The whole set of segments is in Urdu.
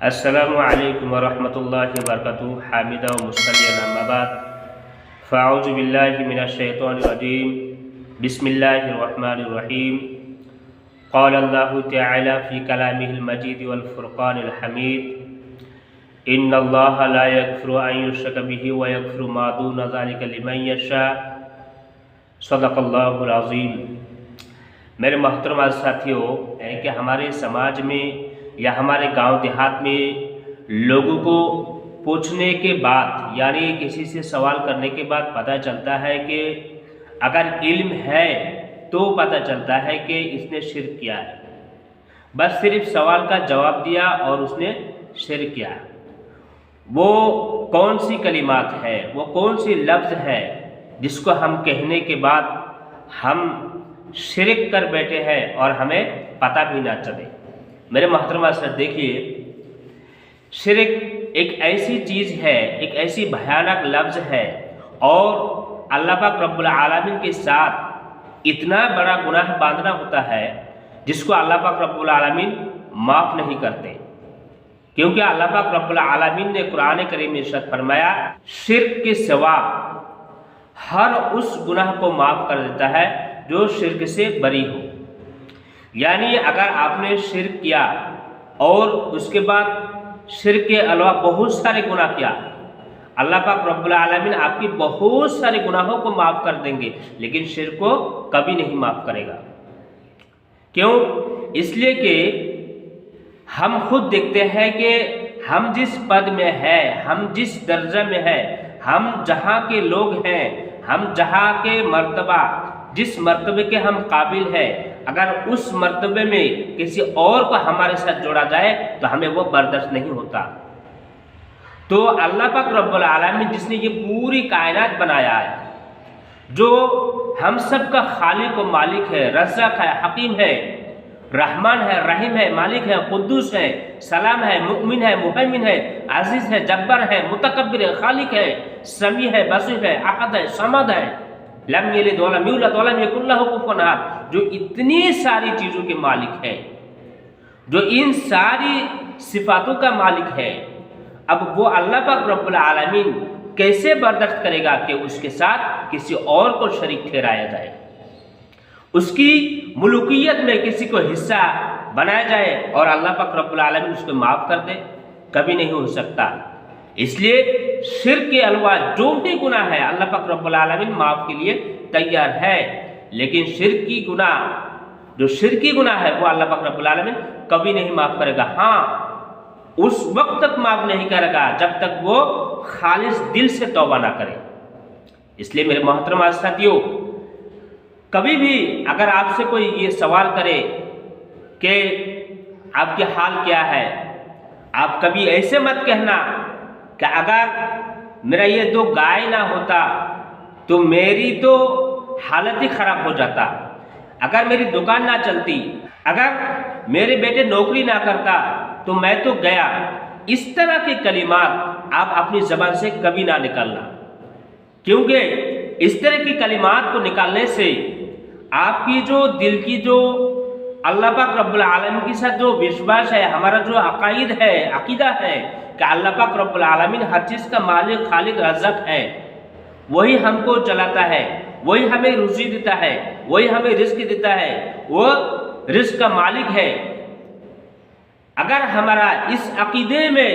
السلام علیکم ورحمۃ اللہ وبرکاتہ حامدہ و مصلیٰ اما بعد فاعوذ باللہ من الشیطان الرجیم بسم اللہ الرحمن الرحیم قال اللہ تعالی فی کلامہ المجید والفرقان الحمید ان اللہ لا یغفر ان یشرک بہ ویغفر ما دون ذلک لمن یشاء صدق اللہ العظیم۔ میرے محترم ساتھیوں، یعنی کہ ہمارے سماج میں یا ہمارے گاؤں دیہات میں لوگوں کو پوچھنے کے بعد یعنی کسی سے سوال کرنے کے بعد پتہ چلتا ہے کہ اگر علم ہے تو پتہ چلتا ہے کہ اس نے شرک کیا ہے۔ بس صرف سوال کا جواب دیا اور اس نے شرک کیا۔ وہ کون سی کلمات ہے، وہ کون سی لفظ ہے جس کو ہم کہنے کے بعد ہم شرک کر بیٹھے ہیں اور ہمیں پتہ بھی نہ چلے۔ میرے محترمہ سے دیکھیے، شرک ایک ایسی چیز ہے، ایک ایسی بھیانک لفظ ہے اور اللہ پاک رب العالمین کے ساتھ اتنا بڑا گناہ باندھنا ہوتا ہے جس کو اللہ پاک رب العالمین معاف نہیں کرتے، کیونکہ اللہ پاک رب العالمین نے قرآن کریم میں ارشاد فرمایا شرک کے سوا ہر اس گناہ کو معاف کر دیتا ہے جو شرک سے بری ہو۔ یعنی اگر آپ نے شرک کیا اور اس کے بعد شرک کے علاوہ بہت سارے گناہ کیا، اللہ پاک رب العالمین آپ کی بہت سارے گناہوں کو معاف کر دیں گے، لیکن شرک کو کبھی نہیں معاف کرے گا۔ کیوں؟ اس لیے کہ ہم خود دیکھتے ہیں کہ ہم جس پد میں ہیں، ہم جس درجہ میں ہیں، ہم جہاں کے لوگ ہیں، ہم جہاں کے مرتبہ جس مرتبے کے ہم قابل ہیں، اگر اس مرتبے میں کسی اور کو ہمارے ساتھ جوڑا جائے تو ہمیں وہ برداشت نہیں ہوتا۔ تو اللہ پاک رب العالمین جس نے یہ پوری کائنات بنایا ہے، جو ہم سب کا خالق و مالک ہے، رزاق ہے، حکیم ہے، رحمان ہے، رحیم ہے، مالک ہے، قدوس ہے، سلام ہے، مؤمن ہے، مہیمن ہے، عزیز ہے، جبار ہے، متکبر ہے، خالق ہے، سمیع ہے، بصیر ہے، احد ہے، صمد ہے، لم یلد ولم یولد ولم یکن لہ کفوا احد، جو اتنی ساری چیزوں کے مالک ہے، جو ان ساری صفاتوں کا مالک ہے، اب وہ اللہ پاک رب العالمین کیسے برداشت کرے گا کہ اس کے ساتھ کسی اور کو شریک ٹھہرایا جائے، اس کی ملوکیت میں کسی کو حصہ بنایا جائے اور اللہ پاک رب العالمین اس کو معاف کر دے؟ کبھی نہیں ہو سکتا۔ اس لیے شرک کے علاوہ جو بھی گناہ ہے اللہ پاک رب العالمین معاف کے لیے تیار ہے، لیکن شرکی گناہ ہے وہ اللہ پاک رب العالمین کبھی نہیں معاف کرے گا۔ ہاں، اس وقت تک معاف نہیں کرے گا جب تک وہ خالص دل سے توبہ نہ کرے۔ اس لیے میرے محترم ساتھیوں، کبھی بھی اگر آپ سے کوئی یہ سوال کرے کہ آپ کی حال کیا ہے، آپ کبھی ایسے مت کہنا کہ اگر میرا یہ 2 گائے نہ ہوتا تو میری تو حالت ہی خراب ہو جاتا، اگر میری دکان نہ چلتی، اگر میرے بیٹے نوکری نہ کرتا تو میں تو گیا۔ اس طرح کے کلمات آپ اپنی زبان سے کبھی نہ نکالنا، کیونکہ اس طرح کی کلمات کو نکالنے سے آپ کی جو دل کی جو اللہ پاک رب العالمین کے ساتھ جو وشواس ہے، ہمارا جو عقائد ہے، عقیدہ ہے کہ اللہ پاک رب العالمین ہر چیز کا مالک، خالق، رازق ہے، وہی ہم کو چلاتا ہے، وہی ہمیں روزی دیتا ہے، وہی ہمیں رزق دیتا ہے، وہ رزق کا مالک ہے۔ اگر ہمارا اس عقیدے میں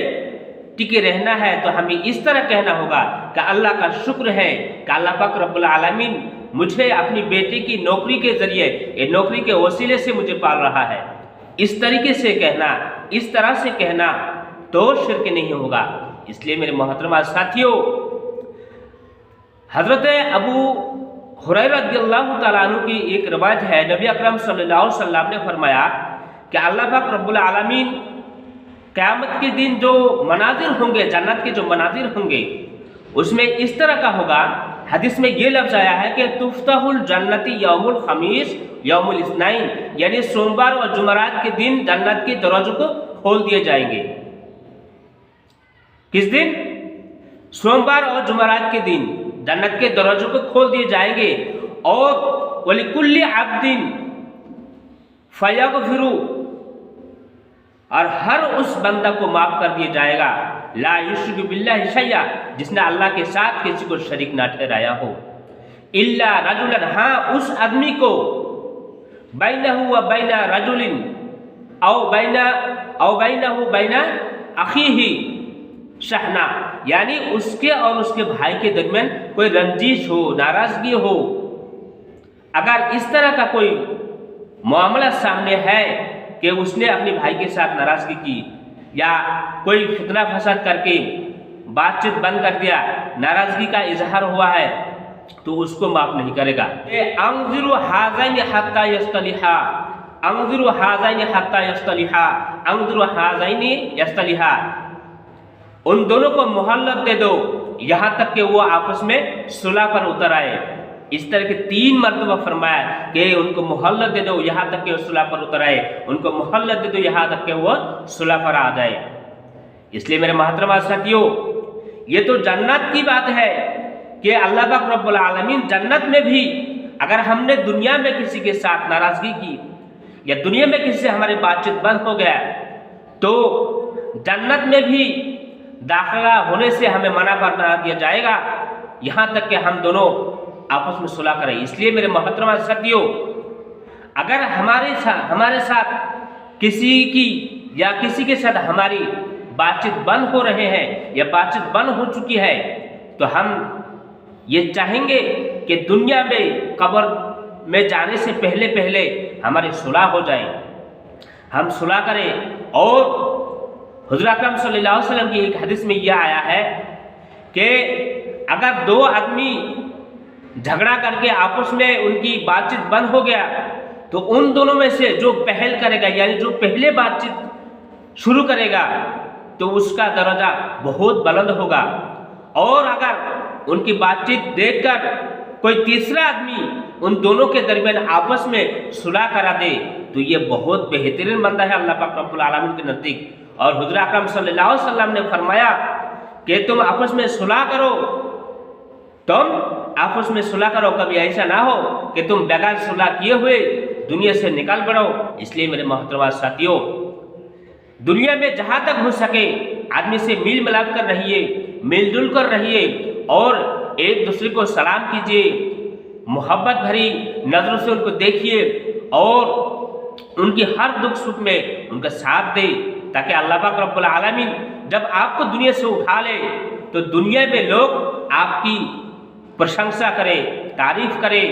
ٹکے رہنا ہے تو ہمیں اس طرح کہنا ہوگا کہ اللہ کا شکر ہے کہ اللہ پاک رب العالمین مجھے اپنی بیٹی کی نوکری کے ذریعے، یہ نوکری کے وسیلے سے مجھے پال رہا ہے۔ اس طریقے سے کہنا، اس طرح سے کہنا تو شرک نہیں ہوگا۔ اس لیے میرے محترمہ ساتھیوں، حضرت ابو ہریرہ رضی اللہ تعالیٰ عنہ کی ایک روایت ہے، نبی اکرم صلی اللہ علیہ وسلم نے فرمایا کہ اللہ پاک رب العالمین قیامت کے دن جو مناظر ہوں گے، جنت کے جو مناظر ہوں گے، اس میں اس طرح کا ہوگا، حدیث میں یہ لفظ آیا ہے کہ تفتح الجنت یوم الخمیس یوم الاثنین، یعنی سوموار اور جمعرات کے دن جنت کے دروازوں کو کھول دیے جائیں گے۔ کس دن؟ سوموار اور جمعرات کے دن جنت کے دروازوں کو کھول دیے جائیں گے، اور وَلِكُلِّ عَبْدٍ فَيَغْفِرُ اور ہر اس بندہ کو معاف کر دیا جائے گا لا یشرک باللہ شیئا، جس نے اللہ کے ساتھ کسی کو شریک نہ ٹھہرایا ہو، الا رجلا، ہاں اس آدمی کو بینہ و بین رجل او بینہ بین اخیہ شحنہ، یعنی اس کے اور اس کے بھائی کے درمیان کوئی رنجش ہو، ناراضگی ہو، اگر اس طرح کا کوئی معاملہ سامنے ہے کہ اس نے اپنے بھائی کے ساتھ ناراضگی کی یا کوئی فتنہ فساد کر کے بات چیت بند کر دیا، ناراضگی کا اظہار ہوا ہے، تو اس کو معاف نہیں کرے گا۔ انظروا ھذین حتی یصطلحا، انظروا ھذین حتی یصطلحا، انظروا ھذین یصطلحا، ان دونوں کو مہلت دے دو یہاں تک کہ وہ آپس میں صلح پر اتر آئے۔ اس طرح کے 3 مرتبہ فرمایا کہ ان کو مہلت دے دو یہاں تک کہ وہ صلح پر اتر آئے، ان کو مہلت دے دو یہاں تک کہ وہ صلح پر آ جائے۔ اس لیے میرے محترم ساتھیو، یہ تو جنت کی بات ہے کہ اللہ پاک رب العالمین جنت میں بھی اگر ہم نے دنیا میں کسی کے ساتھ ناراضگی کی یا دنیا میں کسی سے ہماری بات چیت بند ہو گیا تو جنت میں بھی داخلہ ہونے سے ہمیں منع کر دیا جائے گا یہاں تک کہ ہم دونوں آپس میں صلح کریں۔ اس لیے میرے محترم ساتھیو، اگر ہمارے ساتھ کسی کی یا کسی کے ساتھ ہماری بات چیت بند ہو رہے ہیں یا بات چیت بند ہو چکی ہے تو ہم یہ چاہیں گے کہ دنیا میں قبر میں جانے سے پہلے ہماری صلح ہو جائے، ہم صلح کریں۔ اور حضور اکرم صلی اللہ علیہ وسلم کی ایک حدیث میں یہ آیا ہے کہ اگر 2 آدمی جھگڑا کر کے آپس میں ان کی بات چیت بند ہو گیا تو ان دونوں میں سے جو پہل کرے گا، یعنی جو پہلے بات چیت شروع کرے گا تو اس کا درجہ بہت بلند ہوگا، اور اگر ان کی بات چیت دیکھ کر کوئی تیسرا آدمی ان دونوں کے درمیان آپس میں صلح کرا دے تو یہ بہت بہترین بندہ ہے اللہ پاک رب العالمین کے نزدیک۔ اور حضور اکرم صلی اللہ علیہ وسلم نے فرمایا کہ تم آپس میں صلح کرو، تم آپس میں صلح کرو، کبھی ایسا نہ ہو کہ تم بغیر صلح کیے ہوئے دنیا سے نکل پڑو۔ اس لیے میرے محترم ساتھیوں، دنیا میں جہاں تک ہو سکے آدمی سے میل ملاپ کر رہیے، مل جل کر رہیے، اور ایک دوسرے کو سلام کیجیے، محبت بھری نظروں سے ان کو دیکھیے، اور ان کی ہر دکھ سکھ میں ان کا ساتھ دے، تاکہ اللہ پاک رب العالمین جب آپ کو دنیا سے اٹھا لے تو دنیا میں لوگ آپ کی پرشنسا کرے، تعریف کرے،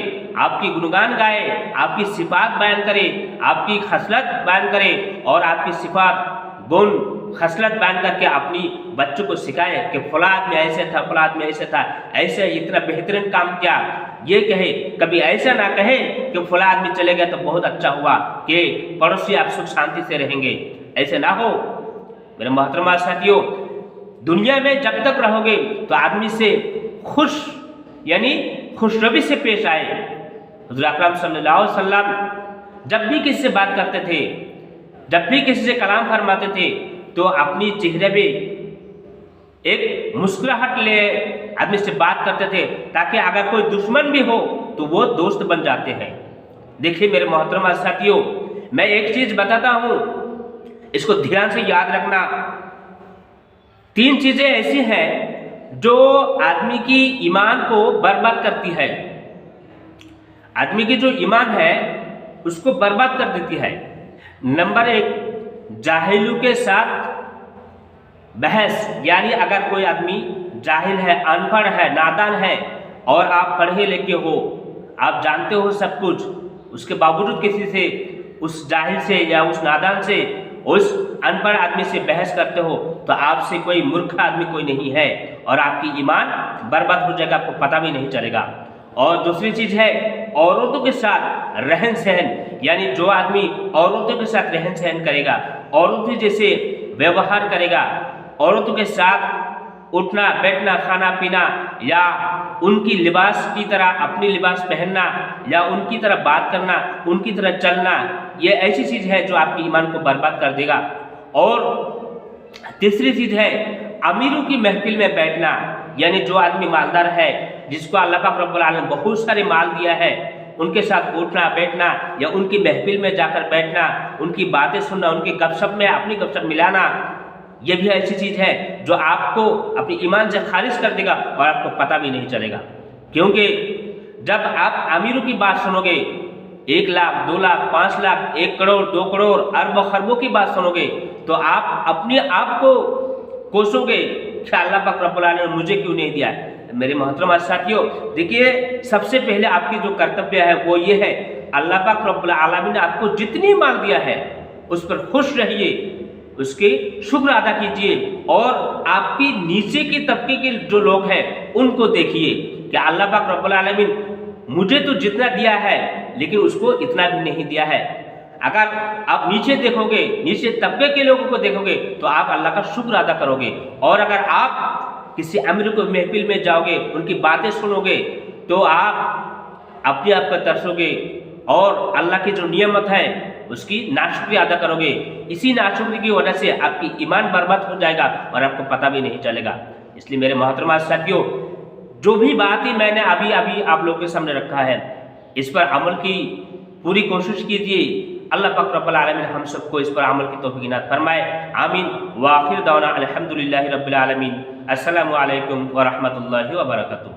آپ کی گنگان گائے، آپ کی صفات بیان کرے، آپ کی خصلت بیان کرے، اور آپ کی صفات گن خصلت بیان کر کے اپنی بچوں کو سکھائے کہ فلاں آدمی ایسے تھا، فلاں آدمی ایسے تھا، ایسے اتنا بہترین کام کیا، یہ کہے۔ کبھی ایسا نہ کہے کہ فلاں آدمی چلے گیا تو بہت اچھا ہوا کہ پڑوسی آپ سکھ شانتی سے رہیں گے، ایسے نہ ہو۔ میرے محترمہ ساتھیوں، دنیا میں جب تک رہو گے تو آدمی سے یعنی خوش روی سے پیش آئے۔ حضور اکرم صلی اللہ علیہ وسلم جب بھی کسی سے بات کرتے تھے، جب بھی کسی سے کلام فرماتے تھے تو اپنی چہرے پہ ایک مسکراہٹ لے آدمی سے بات کرتے تھے، تاکہ اگر کوئی دشمن بھی ہو تو وہ دوست بن جاتے ہیں۔ دیکھیے میرے محترمہ ساتھیوں، میں ایک چیز بتاتا ہوں، اس کو دھیان سے یاد رکھنا۔ 3 چیزیں ایسی ہیں جو آدمی کی ایمان کو برباد کرتی ہے، آدمی کی جو ایمان ہے اس کو برباد کر دیتی ہے۔ نمبر 1، جاہلوں کے ساتھ بحث، یعنی اگر کوئی آدمی جاہل ہے، ان پڑھ ہے، نادان ہے، اور آپ پڑھے لکھے ہو، آپ جانتے ہو سب کچھ، اس کے باوجود کسی سے، اس جاہل سے یا اس نادان سے، اس ان پڑھ آدمی سے بحث کرتے ہو تو آپ سے کوئی مورکھ آدمی کوئی نہیں ہے، اور آپ کی ایمان برباد ہو جائے گا، آپ کو پتہ بھی نہیں چلے گا۔ اور دوسری چیز ہے عورتوں کے ساتھ رہن سہن، یعنی جو آدمی عورتوں کے ساتھ رہن سہن کرے گا، عورتوں جیسے ویوہار کرے گا، عورتوں کے ساتھ اٹھنا بیٹھنا کھانا پینا، یا ان کی لباس کی طرح اپنی لباس پہننا، یا ان کی طرح بات کرنا، ان کی طرح چلنا، یہ ایسی چیز ہے جو آپ کی ایمان کو برباد کر دے گا۔ اور تیسری چیز ہے امیروں کی محفل میں بیٹھنا، یعنی جو آدمی مالدار ہے، جس کو اللہ پاک رب العالمین بہت سارے مال دیا ہے، ان کے ساتھ اٹھنا بیٹھنا یا ان کی محفل میں جا کر بیٹھنا، ان کی باتیں سننا، ان کی گپ شپ میں اپنی گپ شپ ملانا، یہ بھی ایسی چیز ہے جو آپ کو اپنی ایمان سے خارج کر دے گا اور آپ کو پتہ بھی نہیں چلے گا۔ کیونکہ جب آپ امیروں کی بات سنو گے، 1 لاکھ 2 لاکھ 5 لاکھ 1 کروڑ 2 کروڑ اربوں خربوں کی بات سنو گے تو آپ اپنے آپ کو کوسو گے کہ اللہ پاک رب العالمین نے مجھے کیوں نہیں دیا۔ میرے محترم ساتھیوں، دیکھیے سب سے پہلے آپ کی جو کرتویہ ہے وہ یہ ہے، اللہ پاک رب العالمین نے آپ کو جتنی مال دیا ہے اس پر خوش رہیے، اس کے شکر ادا کیجیے، اور آپ کی نیچے کی طبقے کے جو لوگ ہیں ان کو دیکھیے کہ اللہ پاک رب العالمین مجھے تو جتنا دیا ہے لیکن اس کو اتنا بھی نہیں دیا ہے۔ اگر آپ نیچے دیکھو گے، نیچے طبقے کے لوگوں کو دیکھو گے تو آپ اللہ کا شکر ادا کرو گے، اور اگر آپ کسی امیر کو محفل میں جاؤ گے، ان کی باتیں سنو گے تو آپ اپنے آپ پر ترسو گے اور اللہ کی جو نعمت ہے اس کی ناشکری ادا کرو گے۔ اسی ناشکری کی وجہ سے آپ کی ایمان برباد ہو جائے گا اور آپ کو پتہ بھی نہیں چلے گا۔ اس لیے میرے محترم ساتھیوں، جو بھی باتیں میں نے ابھی آپ لوگوں کے سامنے رکھا ہے اس پر عمل کی پوری کوشش کیجیے۔ اللہ پاک رب العالمین ہم سب کو اس پر عمل کی توفیق عنایت فرمائے، آمین۔ وآخر دعوانا الحمدللہ رب العالمین۔ السلام علیکم ورحمۃ اللہ وبرکاتہ۔